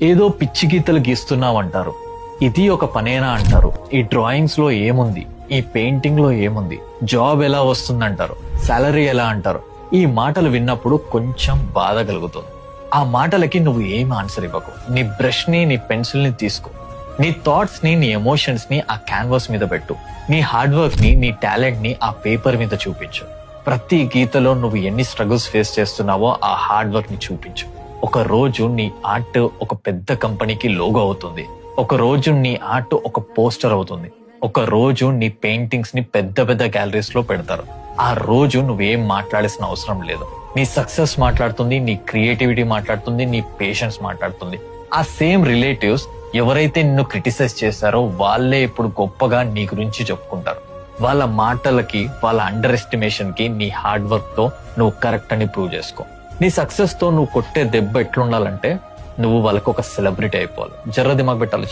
ఏదో పిచ్చి గీతలు గీస్తున్నావు అంటారు. ఇది ఒక పనేనా అంటారు. ఈ డ్రాయింగ్స్ లో ఏముంది, ఈ పెయింటింగ్ లో ఏముంది, జాబ్ ఎలా వస్తుందంటారు, సాలరీ ఎలా అంటారు. ఈ మాటలు విన్నప్పుడు కొంచెం బాధ కలుగుతుంది. ఆ మాటలకి నువ్వు ఏం ఆన్సర్ ఇవ్వకు. నీ బ్రష్ ని, నీ పెన్సిల్ ని తీసుకో. నీ థాట్స్ ని, నీ ఎమోషన్స్ ని ఆ క్యాన్వాస్ మీద పెట్టు. నీ హార్డ్ వర్క్ ని, నీ టాలెంట్ ని ఆ పేపర్ మీద చూపించు. ప్రతి గీతలో నువ్వు ఎన్ని స్ట్రగుల్స్ ఫేస్ చేస్తున్నావో ఆ హార్డ్ వర్క్ ని చూపించు. ఒక రోజు నీ ఆర్ట్ ఒక పెద్ద కంపెనీకి లోగో అవుతుంది. ఒక రోజు నీ ఆర్ట్ ఒక పోస్టర్ అవుతుంది. ఒక రోజు నీ పెయింటింగ్స్ ని పెద్ద పెద్ద గ్యాలరీస్ లో పెడతారు. ఆ రోజు నువ్వేం మాట్లాడాల్సిన అవసరం లేదు. నీ సక్సెస్ మాట్లాడుతుంది, నీ క్రియేటివిటీ మాట్లాడుతుంది, నీ పేషెన్స్ మాట్లాడుతుంది. ఆ సేమ్ రిలేటివ్స్ ఎవరైతే నిన్ను క్రిటిసైజ్ చేశారో వాళ్ళే ఇప్పుడు గొప్పగా నీ గురించి చెప్పుకుంటారు. వాళ్ళ మాటలకి, వాళ్ళ అండర్ ఎస్టిమేషన్ కి నీ హార్డ్ వర్క్ తో నువ్వు కరెక్ట్ అని ప్రూవ్ చేసుకో. నీ సక్సెస్ తో నువ్వు కొట్టే దెబ్బ ఎట్లుండాలంటే నువ్వు వాళ్ళకి ఒక సెలబ్రిటీ అయిపోవాలి. జర్ర దిమాగ్ పెట్టాలి.